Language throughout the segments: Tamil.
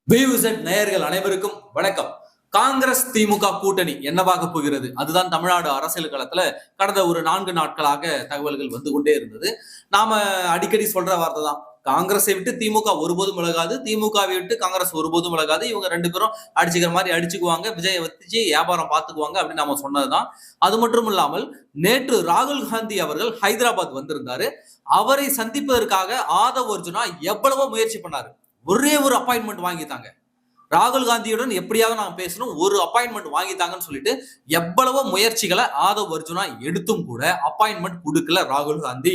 வியூசெட் நேயர்கள் அனைவருக்கும் வணக்கம். காங்கிரஸ் திமுக கூட்டணி என்னவாக போகிறது, அதுதான் தமிழ்நாடு அரசியல் களத்துல கடந்த ஒரு 4 நாட்களாக தகவல்கள் வந்து கொண்டே இருந்தது. நாம அடிக்கடி சொல்ற வார்த்தை தான், காங்கிரஸை விட்டு திமுக ஒருபோதும் விலகாது, திமுகவை விட்டு காங்கிரஸ் ஒருபோதும் விலகாது. இவங்க 2 பேரும் அடிச்சுக்கிற மாதிரி அடிச்சுக்குவாங்க, விஜயை வச்சு வியாபாரம் பார்த்துக்குவாங்க அப்படின்னு நாம சொன்னதுதான். அது மட்டும் இல்லாமல் நேற்று ராகுல் காந்தி அவர்கள் ஹைதராபாத் வந்திருந்தாரு. அவரை சந்திப்பதற்காக ஆதவ் அர்ஜுனா எவ்வளவோ முயற்சி பண்ணாரு. ஒரே ஒரு அப்பாயின்மெண்ட் வாங்கித்தாங்க, ராகுல் காந்தியுடன் எப்படியாவது நாங்க பேசணும், ஒரு அப்பாயின்மெண்ட் வாங்கித்தாங்கன்னு சொல்லிட்டு எவ்வளவோ முயற்சிகளை ஆதவ் அர்ஜுனா எடுத்தும் கூட அப்பாயின்மெண்ட் கொடுக்கல ராகுல் காந்தி.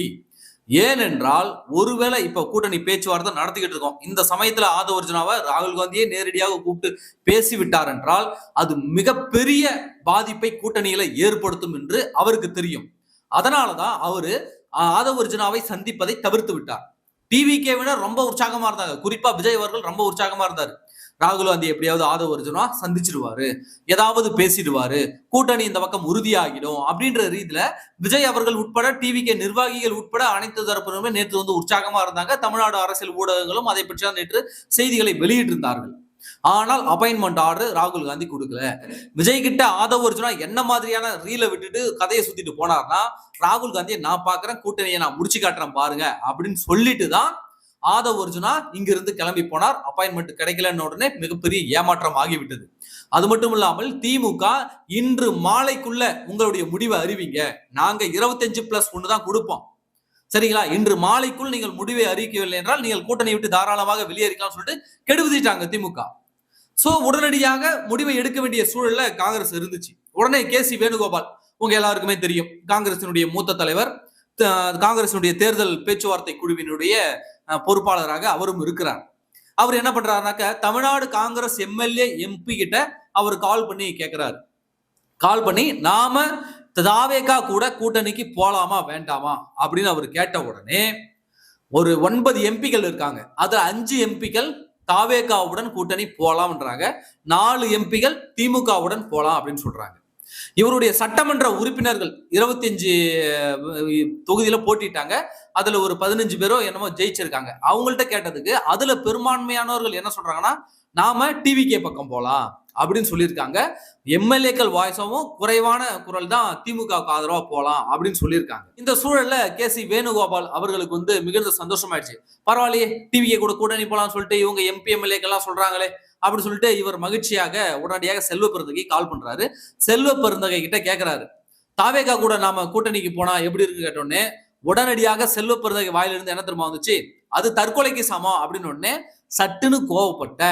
ஏனென்றால் ஒருவேளை இப்ப கூட்டணி பேச்சுவார்த்தை நடத்திக்கிட்டு இருக்கோம், இந்த சமயத்துல ஆதவ் அர்ஜுனாவை ராகுல் காந்தியே நேரடியாக கூப்பிட்டு பேசிவிட்டார் என்றால் அது மிகப்பெரிய பாதிப்பை கூட்டணியில ஏற்படுத்தும் என்று அவருக்கு தெரியும். அதனாலதான் அவரு ஆதவ் அர்ஜுனாவை சந்திப்பதை தவிர்த்து விட்டார். டிவிகேவினர் ரொம்ப உற்சாகமா இருந்தாங்க, குறிப்பா விஜய் அவர்கள் ரொம்ப உற்சாகமா இருந்தாரு. ராகுல் காந்தி எப்படியாவது ஆதவ் அர்ஜுனா சந்திச்சிருவாரு, ஏதாவது பேசிடுவாரு, கூட்டணி இந்த பக்கம் உறுதியாகிடும் அப்படின்ற ரீதியில விஜய் அவர்கள் உட்பட டிவிகே நிர்வாகிகள் உட்பட அனைத்து தரப்பினருமே நேற்று வந்து உற்சாகமா இருந்தாங்க. தமிழ்நாடு அரசியல் ஊடகங்களும் அதை பற்றி நேற்று செய்திகளை வெளியிட்டிருந்தார்கள். ஆனால் அப்பாயின்மெண்ட் ஆர்டர் ராகுல் காந்தி கொடுக்கல. விஜய் கிட்ட ஆதவ் அர்ஜுனா என்ன மாதிரியான ரீலை விட்டுட்டு கதையை சுத்திட்டு போனார்னா, ராகுல் காந்தியை நான் பாக்குறேன், கூட்டணியை நான் முடிச்சு காட்டுறேன் பாருங்க அப்படின்னு சொல்லிட்டு தான் ஆதவ் அர்ஜுனா இங்கிருந்து கிளம்பி போனார். அப்பாயின்மெண்ட் கிடைக்கலன்னு உடனே மிகப்பெரிய ஏமாற்றம் ஆகிவிட்டது. அது மட்டும் இல்லாமல் திமுக இன்று மாலைக்குள்ள உங்களுடைய முடிவை அறிவிங்க, நாங்க 25+1 தான் கொடுப்போம், சரிங்களா, இன்று மாலைக்குள் நீங்கள் முடிவை அறிவிக்கவில்லை என்றால் நீங்கள் கூட்டணி விட்டு தாராளமாக வெளியேறிக்கலாம் சொல்லிட்டு கெடுவிட்டாங்க திமுக. சோ உடனடியாக முடிவை எடுக்க வேண்டிய சூழல்ல காங்கிரஸ் இருந்துச்சு. உடனே கே.சி. வேணுகோபால், உங்க எல்லாருக்குமே தெரியும், காங்கிரசினுடைய மூத்த தலைவர், காங்கிரசினுடைய தேர்தல் பேச்சுவார்த்தை குழுவினுடைய பொறுப்பாளராக அவரும் இருக்கிறார். அவர் என்ன பண்றாருனாக்க, தமிழ்நாடு காங்கிரஸ் எம்எல்ஏ எம்பி கிட்ட அவர் கால் பண்ணி கேட்கிறாரு. கால் பண்ணி நாம தாவேகா கூட கூட்டணிக்கு போலாமா வேண்டாமா அப்படின்னு அவர் கேட்ட உடனே ஒரு 9 எம்பிக்கள் இருக்காங்க, அதுல 5 எம்பிக்கள் தாவேகாவுடன் கூட்டணி போலாம்ன்றாங்க, 4 எம்பிகள் திமுகவுடன் போலாம் அப்படின்னு சொல்றாங்க. இவருடைய சட்டமன்ற உறுப்பினர்கள் 25 தொகுதியில போட்டிட்டாங்க, அதுல ஒரு 15 பேரோ என்னமோ ஜெயிச்சிருக்காங்க. அவங்கள்ட்ட கேட்டதுக்கு அதுல பெரும்பான்மையானவர்கள் என்ன சொல்றாங்கன்னா, நாம டிவிகே பக்கம் போலாம் அப்படின்னு சொல்லியிருக்காங்க. எம்எல்ஏக்கள் வாய்ஸவும் குறைவான குரல் தான் திமுகவுக்கு ஆதரவா போலாம் அப்படின்னு சொல்லியிருக்காங்க. இந்த சூழல்ல கே.சி. வேணுகோபால் அவர்களுக்கு வந்து மிகுந்த சந்தோஷமாயிடுச்சு. பரவாயில்லையே, டிவிகே கூட கூட்டணி போலாம் சொல்லிட்டு இவங்க எம்பி எம்எல்ஏக்கெல்லாம் சொல்றாங்களே அப்படின்னு சொல்லிட்டு இவர் மகிழ்ச்சியாக உடனடியாக செல்வ பெருந்தகை கால் பண்றாரு. செல்வ பெருந்தகை கிட்ட கேட்கிறாரு, தாவேகா கூட நாம கூட்டணிக்கு போனா எப்படி இருக்கு கேட்டோடனே உடனடியாக செல்வ பெருந்தகை வாயிலிருந்து என்ன தெரியுமா வந்துச்சு, அது தற்கொலைக்கு சமம் அப்படின்னு உடனே சட்டுன்னு கோவப்பட்ட,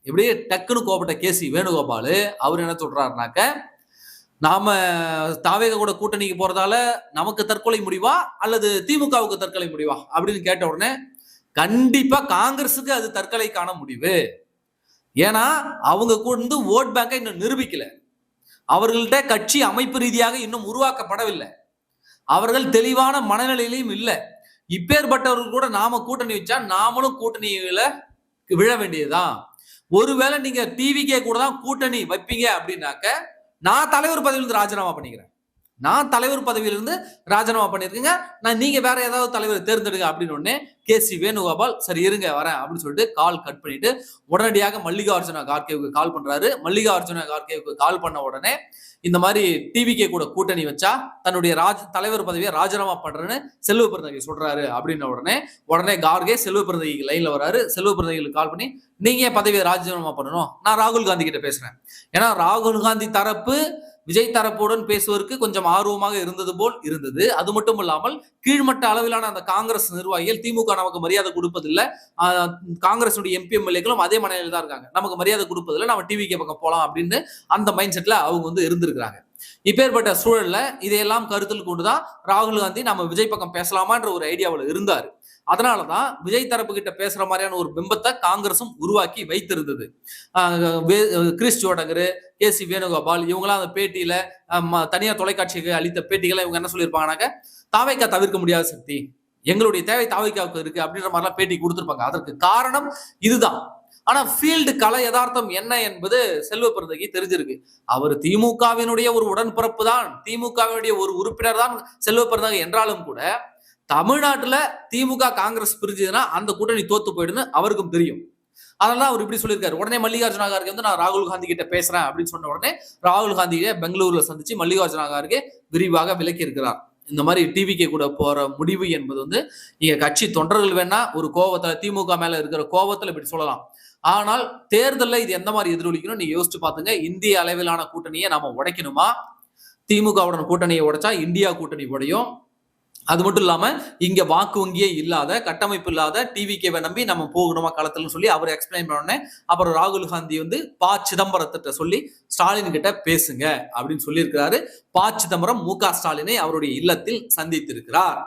இப்படியே டக்குன்னு கோபப்பட்ட கே.சி. வேணுகோபால் அவர் என்ன சொல்றாருனாக்க, நாம தாவேகா கூட கூட்டணிக்கு போறதால நமக்கு தற்கொலை முடிவா அல்லது திமுகவுக்கு தற்கொலை முடிவா அப்படின்னு கேட்ட உடனே, கண்டிப்பா காங்கிரஸுக்கு அது தற்கொலைக்கான முடிவு. ஏன்னா அவங்க கூட ஓட் பேங்கை இன்னும் நிரூபிக்கல, அவர்கள்ட்ட கட்சி அமைப்பு ரீதியாக இன்னும் உருவாக்கப்படவில்லை, அவர்கள் தெளிவான மனநிலையிலும் இல்லை. இப்பேற்பட்டவர்கள் கூட நாம கூட்டணி வச்சா நாமளும் கூட்டணியில விழ வேண்டியதுதான். ஒருவேளை நீங்க டிவிகே கூட தான் கூட்டணி வைப்பீங்க அப்படின்னாக்க நான் தலைவர் பதவியிலிருந்து ராஜினாமா பண்ணிக்கிறேன், நான் தலைவர் பதவியிலிருந்து ராஜினாமா பண்ணிருக்கேங்க, நான் நீங்க வேற ஏதாவது தலைவர் தேர்ந்தெடுங்க அப்படின்னு உடனே கே.சி. வேணுகோபால் சரி இருங்க வரேன் அப்படின்னு சொல்லிட்டு கால் கட் பண்ணிட்டு உடனடியாக மல்லிகார்ஜுன கார்கேவுக்கு கால் பண்றாரு. மல்லிகார்ஜுன கார்கேவுக்கு கால் பண்ண உடனே இந்த மாதிரி டிவிகே கூட கூட்டணி வச்சா தன்னுடைய தலைவர் பதவியை ராஜினாமா பண்றேன்னு செல்வ பெருந்தகை சொல்றாரு அப்படின்ன உடனே கார்கே செல்வ பெருந்தகைக்கு லைன்ல வராரு. செல்வ பெருந்தகைக்கு கால் பண்ணி, நீங்க ஏன் பதவியை ராஜினாமா பண்ணணும், நான் ராகுல் காந்தி கிட்ட பேசுறேன். ஏன்னா ராகுல் காந்தி தரப்பு விஜய் தரப்புடன் பேசுவதற்கு கொஞ்சம் ஆர்வமாக இருந்தது போல் இருந்தது. அது மட்டும் இல்லாமல் கீழ்மட்ட அளவிலான அந்த காங்கிரஸ் நிர்வாகிகள், திமுக நமக்கு மரியாதை கொடுப்பதில்லை, காங்கிரஸ் எம்பி எம்எல்ஏக்களும் அதே மனநிலையில் தான் இருக்காங்க, நமக்கு மரியாதை கொடுப்பதில்லை, நம்ம டிவிகே பக்கம் போலாம் அப்படின்னு அந்த மைண்ட் செட்ல அவங்க வந்து இருந்திருக்கிறாங்க. இப்பேற்பட்ட சூழல்ல இதையெல்லாம் கருத்தில் கொண்டுதான் ராகுல் காந்தி நம்ம விஜய் பக்கம் பேசலாமான்ற ஒரு ஐடியாவில் இருந்தாரு. அதனாலதான் விஜய் தரப்பு கிட்ட பேசுற மாதிரியான ஒரு பிம்பத்தை காங்கிரசும் உருவாக்கி வைத்திருந்தது. Chris Chodankar, KC. வேணுகோபால் இவங்களாம் அந்த பேட்டியில தனியார் தொலைக்காட்சிக்கு அளித்த பேட்டிகளை இவங்க என்ன சொல்லியிருப்பாங்கன்னாக்க, தாவேகா தவிர்க்க முடியாத சக்தி, எங்களுடைய தேவை தாவேகாவுக்கு இருக்கு அப்படின்ற மாதிரிலாம் பேட்டி கொடுத்திருப்பாங்க. அதற்கு காரணம் இதுதான். ஆனா ஃபீல்டு கலை யதார்த்தம் என்ன என்பது செல்வ பெருந்தகை தெரிஞ்சிருக்கு. அவர் திமுகவினுடைய ஒரு உடன்பிறப்பு தான், திமுகவினுடைய ஒரு உறுப்பினர் தான் செல்வ பெருந்தகை என்றாலும் கூட தமிழ்நாட்டுல திமுக காங்கிரஸ் பிரிஞ்சதுன்னா அந்த கூட்டணி தோத்து போயிடுன்னு அவருக்கும் தெரியும். அதெல்லாம் அவர் இப்படி சொல்லியிருக்காரு. உடனே மல்லிகார்ஜுன கார்கே வந்து நான் ராகுல் காந்தி கிட்ட பேசுறேன் அப்படின்னு சொன்ன உடனே ராகுல் காந்தியை பெங்களூர்ல சந்திச்சு மல்லிகார்ஜுன கார்கே விரிவாக விளக்கி இருக்கிறார். இந்த மாதிரி டிவிகே கூட போற முடிவு என்பது வந்து நீங்க கட்சி தொண்டர்கள் வேணா ஒரு கோவத்துல திமுக மேல இருக்கிற கோவத்துல இப்படி சொல்லலாம். ஆனால் தேர்தலில் இது எந்த மாதிரி எதிரொலிக்கணும் நீங்க யோசிச்சு பாத்துங்க. இந்திய அளவிலான கூட்டணியை நாம உடைக்கணுமா? திமுகவுடன் கூட்டணியை உடைச்சா இந்தியா கூட்டணி உடையும். அது மட்டும் இல்லாம இங்க வாக்கு வங்கியே இல்லாத கட்டமைப்பு இல்லாத டிவிகேவை நம்பி நம்ம போகணுமா களத்துலன்னு சொல்லி அவர் எக்ஸ்பிளைன் பண்ண. அப்புறம் ராகுல் காந்தி வந்து சிதம்பரத்திட்ட சொல்லி ஸ்டாலின் கிட்ட பேசுங்க அப்படின்னு சொல்லி இருக்கிறாரு. சிதம்பரம் மு.க. ஸ்டாலினை அவருடைய இல்லத்தில் சந்தித்திருக்கிறார்.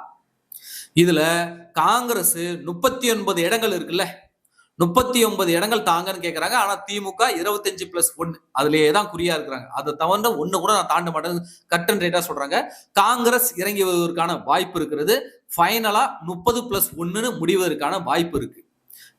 இதுல காங்கிரஸ் 39 இடங்கள் இருக்குல்ல, 39 இடங்கள் தாங்கன்னு கேட்கறாங்க. ஆனா திமுக 25+1 அதுலயே தான் குறியா இருக்கிறாங்க. அதை தவிர ஒண்ணு கூட நான் தாண்ட மாட்டேன் கட் அண்ட் ரைட்டா சொல்றாங்க. காங்கிரஸ் இறங்கி வருவதற்கான வாய்ப்பு இருக்கிறது. ஃபைனலா 30+1 முடிவதற்கான வாய்ப்பு இருக்கு.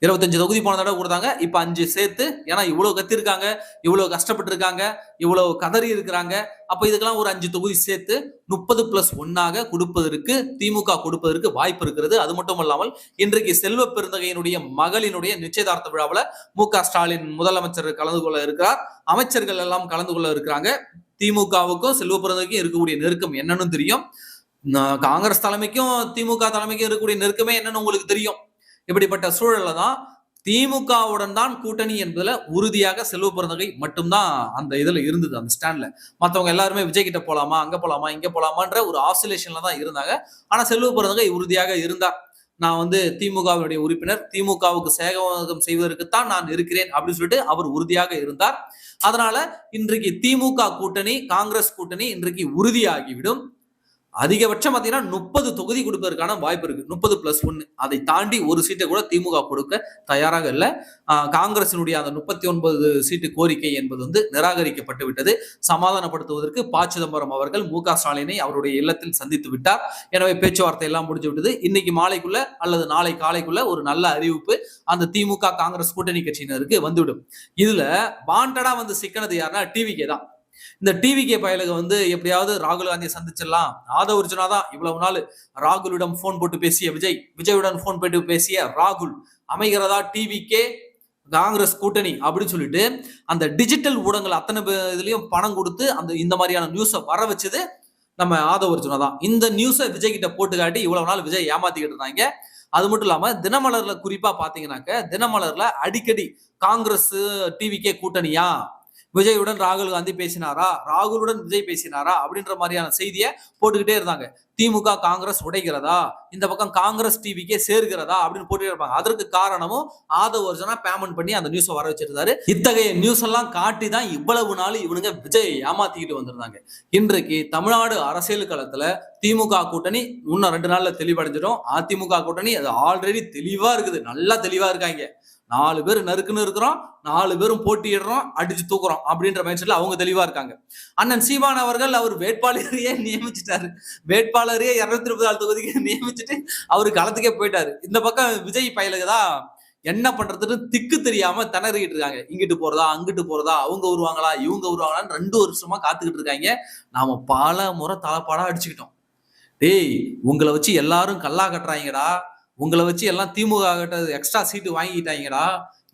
25 தொகுதி போன தடவை கொடுத்தாங்க, இப்ப 5 சேர்த்து. ஏன்னா இவ்வளவு கத்திருக்காங்க, இவ்வளவு கஷ்டப்பட்டு இருக்காங்க, இவ்வளவு கதறி இருக்கிறாங்க. அப்ப இதுக்கெல்லாம் ஒரு 5 தொகுதி சேர்த்து 30+1 கொடுப்பதற்கு திமுக கொடுப்பதற்கு வாய்ப்பு இருக்கிறது. அது மட்டும் இல்லாமல் இன்றைக்கு செல்வ பெருந்தகையினுடைய மகளினுடைய நிச்சயதார்த்த விழாவில் மு.க. ஸ்டாலின் முதலமைச்சர் கலந்து கொள்ள இருக்கிறார். அமைச்சர்கள் எல்லாம் கலந்து கொள்ள இருக்கிறாங்க. திமுகவுக்கும் செல்வ பெருந்தகைக்கும் இருக்கக்கூடிய நெருக்கம் என்னன்னு தெரியும். காங்கிரஸ் தலைமைக்கும் திமுக தலைமைக்கும் இருக்கக்கூடிய நெருக்கமே என்னன்னு உங்களுக்கு தெரியும். இப்படிப்பட்ட சூழல்ல தான் திமுகவுடன் தான் கூட்டணி என்பதுல உறுதியாக செல்வ பெருந்தகை மட்டும்தான் அந்த இதுல இருந்தது, அந்த ஸ்டாண்ட்ல. மற்றவங்க எல்லாருமே விஜய் கிட்ட போலாமா, அங்க போலாமா, இங்க போலாமான்ற ஒரு ஆசிலேஷன்ல தான் இருந்தாங்க. ஆனா செல்வ பெருந்தகை உறுதியாக இருந்தார். நான் வந்து திமுகவுடைய உறுப்பினர், திமுகவுக்கு சேவகம் செய்வதற்குத்தான் நான் இருக்கிறேன் அப்படின்னு சொல்லிட்டு அவர் உறுதியாக இருந்தார். அதனால இன்றைக்கு திமுக கூட்டணி காங்கிரஸ் கூட்டணி இன்றைக்கு உறுதியாகிவிடும். அதிகபட்சம் பாத்தீங்கன்னா 30 தொகுதி கொடுப்பதற்கான வாய்ப்பு இருக்கு. 30+1 அதை தாண்டி ஒரு சீட்டை கூட திமுக கொடுக்க தயாராக இல்லை. காங்கிரசினுடைய அந்த 39 சீட்டு கோரிக்கை என்பது வந்து நிராகரிக்கப்பட்டு விட்டது. சமாதானப்படுத்துவதற்கு சிதம்பரம் அவர்கள் மு.க. ஸ்டாலினை அவருடைய இல்லத்தில் சந்தித்து விட்டார். எனவே பேச்சுவார்த்தை எல்லாம் முடிஞ்சு விட்டது. இன்னைக்கு மாலைக்குள்ள அல்லது நாளை காலைக்குள்ள ஒரு நல்ல அறிவிப்பு அந்த திமுக காங்கிரஸ் கூட்டணி கட்சியினருக்கு வந்துவிடும். இதுல வாண்டடா வந்து சிக்கனது யாருன்னா டிவிகே தான். இந்த டிவிகே பயலுக்கு வந்து எப்படியாவது ராகுல் காந்தியை சந்திச்சிடலாம். ஆதவ் அர்ஜுனா தான் இவ்வளவு நாள் ராகுலிடம் போன் போட்டு பேசிய விஜயுடன் போன் போட்டு பேசிய ராகுல். அமைகிறதா டிவிகே காங்கிரஸ் கூட்டணி அப்படின்னு சொல்லிட்டு அந்த டிஜிட்டல் ஊடகங்கள் அத்தனை இதுலயும் பணம் கொடுத்து அந்த இந்த மாதிரியான நியூஸை வர வச்சது நம்ம ஆதவ் அர்ஜுனா தான். இந்த நியூஸை விஜய் கிட்ட போட்டு காட்டி இவ்வளவு நாள் விஜய் ஏமாத்திக்கிட்டு இருந்தாங்க. அது மட்டும் இல்லாம தினமலர்ல குறிப்பா பாத்தீங்கன்னாக்க தினமலர்ல அடிக்கடி காங்கிரஸ் டிவிகே கூட்டணியா, விஜயுடன் ராகுல் காந்தி பேசினாரா, ராகுலுடன் விஜய் பேசினாரா அப்படின்ற மாதிரியான செய்தியை போட்டுக்கிட்டே இருந்தாங்க. திமுக காங்கிரஸ் உடைகிறதா, இந்த பக்கம் காங்கிரஸ் டிவிக்கே சேர்கிறதா அப்படின்னு போட்டுட்டே இருப்பாங்க. அதற்கு காரணமும் ஆதவ் அர்ஜுனா பேமெண்ட் பண்ணி அந்த நியூஸை வர வச்சிருந்தாரு. இத்தகைய நியூஸ் எல்லாம் காட்டி தான் இவ்வளவு நாள் இவனுங்க விஜய் ஏமாத்திக்கிட்டு வந்திருந்தாங்க. இன்றைக்கு தமிழ்நாடு அரசியல் களத்துல திமுக கூட்டணி இன்னும் 2 நாள்ல தெளிவடைஞ்சிடும். அதிமுக கூட்டணி அது ஆல்ரெடி தெளிவா இருக்குது, நல்லா தெளிவா இருக்காங்க. 4 பேர் நறுக்குன்னு இருக்கிறோம், 4 பேரும் போட்டியிடுறோம், அடிச்சு தூக்குறோம் அப்படின்ற மைண்ட்ல அவங்க தெளிவா இருக்காங்க. அண்ணன் சீமான் அவர்கள் அவர் வேட்பாளரையே நியமிச்சிட்டாரு. வேட்பாளரையே 234 தொகுதிக்கு நியமிச்சுட்டு அவரு களத்துக்கே போயிட்டாரு. இந்த பக்கம் விஜய் பயலுக்கு தான் என்ன பண்றதுன்னு திக்கு தெரியாம திணறிக்கிட்டு இருக்காங்க. இங்கிட்டு போறதா அங்கிட்டு போறதா, அவங்க வருவாங்களா இவங்க வருவாங்களான்னு 2 வருஷமா காத்துக்கிட்டு இருக்காங்க. நாம பல முறை தலைப்பாடா அடிச்சுக்கிட்டோம். டேய் உங்களை வச்சு எல்லாரும் கல்லா கட்டுறாங்கடா, உங்களை வச்சு எல்லாம் திமுக கிட்ட எக்ஸ்ட்ரா சீட்டு வாங்கிட்டாங்கடா,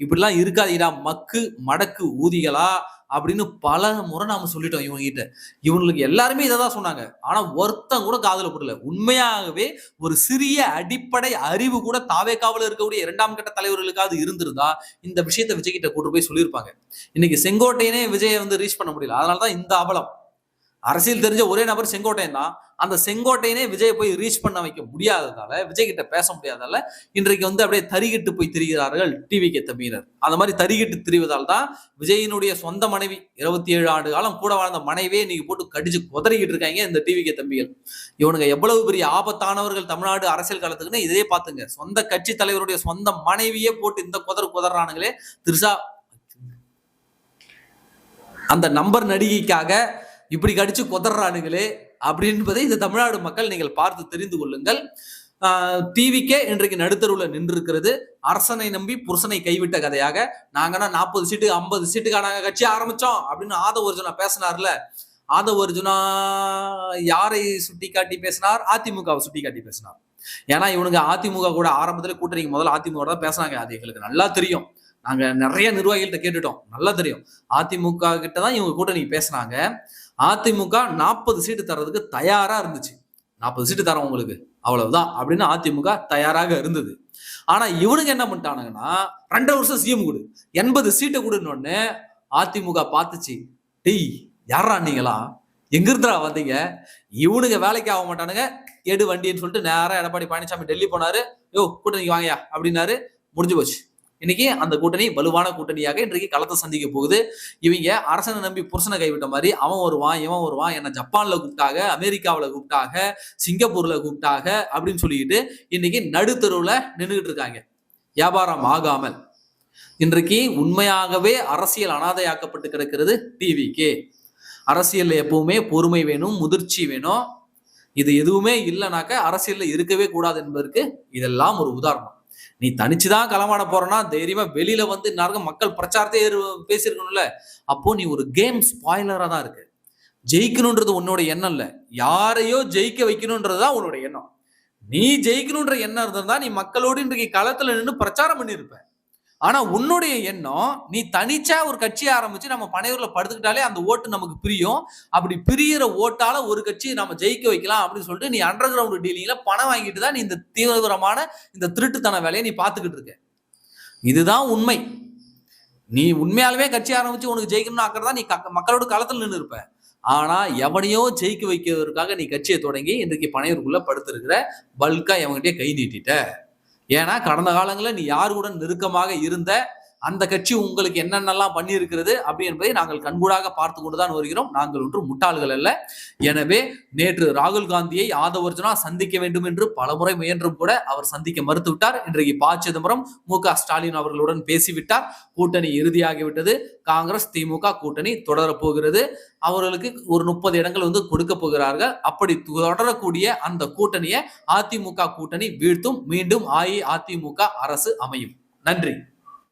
இப்படிலாம் இருக்காதீடா மக்கு மடக்கு ஊதிகளா அப்படின்னு பல முறை நாம சொல்லிட்டோம் இவங்க கிட்ட. இவங்களுக்கு எல்லாருமே இதை தான் சொன்னாங்க. ஆனா ஒருத்தன் கூட காதுல போடல. உண்மையாகவே ஒரு சிறிய அடிப்படை அறிவு கூட தாவேக்காவில் இருக்கக்கூடிய 2ஆம் கட்ட தலைவர்களுக்காவது இருந்திருந்தா இந்த விஷயத்தை விஜய் கிட்ட கூட்டு போய் சொல்லியிருப்பாங்க. இன்னைக்கு செங்கோட்டையனே விஜயை வந்து ரீச் பண்ண முடியல. அதனாலதான் இந்த அவலம். அரசியல் தெரிஞ்ச ஒரே நபர் செங்கோட்டையன் தான். அந்த செங்கோட்டையனே விஜய் போய் ரீச் பண்ண வைக்க முடியாததால, விஜய் கிட்ட பேச முடியாததால இன்றைக்கு வந்து அப்படியே தறிகிட்டு போய் திரிகிறார்கள் டிவிகே தம்பியினர். அந்த மாதிரி தறிகிட்டு திரிவதால் தான் விஜயினுடைய சொந்த மனைவி 27 ஆண்டு காலம் கூட வாழ்ந்த மனைவியே இன்னைக்கு போட்டு கடிச்சு குதறிக்கிட்டு இருக்காங்க இந்த டிவிகே தம்பிகள். இவனுங்க எவ்வளவு பெரிய ஆபத்தானவர்கள் தமிழ்நாடு அரசியல் காலத்துக்குன்னு இதே பாத்துங்க. சொந்த கட்சி தலைவருடைய சொந்த மனைவியே போட்டு இந்த குதறானுங்களே. திருசா அந்த நம்பர் நடிகைக்காக இப்படி கடிச்சு கொதறானுங்களே அப்படின்பதை இந்த தமிழ்நாடு மக்கள் நீங்கள் பார்த்து தெரிந்து கொள்ளுங்கள். டிவிக்கே இன்றைக்கு நடுத்தருவுல நின்று இருக்கிறது. அரசனை நம்பி புருஷனை கைவிட்ட கதையாக. நாங்கன்னா 40 சீட்டு 50 சீட்டுக்கான கட்சி ஆரம்பிச்சோம் அப்படின்னு ஆதவ் அர்ஜுனா பேசினார்ல. ஆதவ் அர்ஜுனா யாரை சுட்டி காட்டி பேசினார்? அதிமுகவை சுட்டி காட்டி பேசினார். ஏன்னா இவனுங்க அதிமுக கூட ஆரம்பத்துல கூட்டணிக்கு முதல்ல அதிமுக தான் பேசினாங்க. அது எங்களுக்கு நல்லா தெரியும். நாங்க நிறைய நிர்வாகிகள்கிட்ட கேட்டுட்டோம், நல்லா தெரியும். அதிமுக கிட்ட தான் இவங்க கூட்டணி பேசினாங்க. அதிமுக 40 சீட்டு தர்றதுக்கு தயாரா இருந்துச்சு. 40 சீட்டு தரோம் உங்களுக்கு, அவ்வளவுதான் அப்படின்னு அதிமுக தயாராக இருந்தது. ஆனா இவனுக்கு என்ன பண்ணிட்டானுங்கன்னா, 2 வருஷம் சிஎம் கொடு, 80 சீட்டை கொடுன்னு அதிமுக பார்த்துச்சு. டேய் யாரா நீங்களா, எங்க இருந்துடா வந்தீங்க, இவனுங்க வேலைக்கு ஆக மாட்டானுங்க, எடு வண்டின்னு சொல்லிட்டு நேரா எடப்பாடி பழனிசாமி டெல்லி போனாரு. யோ கூட்டணிக்கு வாங்கயா அப்படின்னாரு. முடிஞ்சு போச்சு. இன்னைக்கு அந்த கூட்டணி வலுவான கூட்டணியாக இன்றைக்கு களத்தை சந்திக்க போகுது. இவங்க அரசனை நம்பி புருஷனை கைவிட்ட மாதிரி அவன் வருவான் இவன் வருவான், என்ன ஜப்பான்ல கூப்பிட்டாக, அமெரிக்காவில கூப்பிட்டாக, சிங்கப்பூர்ல கூப்பிட்டாக அப்படின்னு சொல்லிட்டு இன்னைக்கு நடுத்தருவுல நின்றுகிட்டு இருக்காங்க வியாபாரம் ஆகாமல். இன்றைக்கு உண்மையாகவே அரசியல் அனாதையாக்கப்பட்டு கிடக்கிறது டிவிகே. அரசியல்ல எப்பவுமே பொறுமை வேணும், முதிர்ச்சி வேணும். இது எதுவுமே இல்லைனாக்க அரசியல்ல இருக்கவே கூடாது என்பதற்கு இதெல்லாம் ஒரு உதாரணம். நீ தனிச்சுதான் களமாட போறனா தைரியமா வெளியில வந்து எல்லாருக்கும் மக்கள் பிரச்சாரத்தை பேசியிருக்கணும்ல. அப்போ நீ ஒரு கேம் ஸ்பாயிலரா தான் இருக்கு. ஜெயிக்கணும்ன்றது உன்னோட எண்ணம் இல்ல, யாரையோ ஜெயிக்க வைக்கணும்ன்றதுதான் உன்னோட எண்ணம். நீ ஜெயிக்கணும்ன்ற எண்ணம் இருந்தா நீ மக்களோடு இன்றைக்கு களத்துல நின்று பிரச்சாரம் பண்ணியிருப்ப. ஆனா உன்னுடைய எண்ணம், நீ தனிச்சா ஒரு கட்சியை ஆரம்பிச்சு நம்ம பனையூர்ல படுத்துக்கிட்டாலே அந்த ஓட்டு நமக்கு பிரியும், அப்படி பிரியிற ஓட்டால ஒரு கட்சியை நம்ம ஜெயிக்க வைக்கலாம் அப்படின்னு சொல்லிட்டு நீ அண்டர் கிரவுண்ட் டீலிங்ல பணம் வாங்கிட்டு தான் நீ இந்த தீவிரமான இந்த திருட்டுத்தன வேலையை நீ பார்த்துக்கிட்டு இருக்க. இதுதான் உண்மை. நீ உண்மையாலுமே கட்சி ஆரம்பிச்சு உனக்கு ஜெயிக்கணும்னு ஆக்கிறதா நீ மக்களோட களத்தில் நின்று இருப்ப. ஆனா எவனையோ ஜெயிக்க வைக்கிறதுக்காக நீ கட்சியை தொடங்கி இன்றைக்கு பனையூருக்குள்ள படுத்திருக்கிற, பல்கா எவங்கிட்டே கை நீட்டிட்ட. ஏன்னா கடந்த காலங்களில் நீ யார் கூட நெருக்கமாக இருந்த, அந்த கட்சி உங்களுக்கு என்னென்னலாம் பண்ணி இருக்கிறது அப்படி என்பதை நாங்கள் கண்கூடாக பார்த்து கொண்டுதான் வருகிறோம். நாங்கள் ஒன்றும் முட்டாள்கள் அல்ல. எனவே நேற்று ராகுல் காந்தியை ஆதவர்ஜுனா சந்திக்க வேண்டும் என்று பலமுறை முயன்றும் கூட அவர் சந்திக்க மறுத்துவிட்டார். இன்றைக்கு ப. சிதம்பரம் மு.க. ஸ்டாலின் அவர்களுடன் பேசிவிட்டார். கூட்டணி இறுதியாகிவிட்டது. காங்கிரஸ் திமுக கூட்டணி தொடரப்போகிறது. அவர்களுக்கு ஒரு 30 இடங்கள் கொடுக்க போகிறார்கள். அப்படி தொடரக்கூடிய அந்த கூட்டணியை அதிமுக கூட்டணி வீழ்த்தும். மீண்டும் அஇஅதிமுக அரசு அமையும். நன்றி.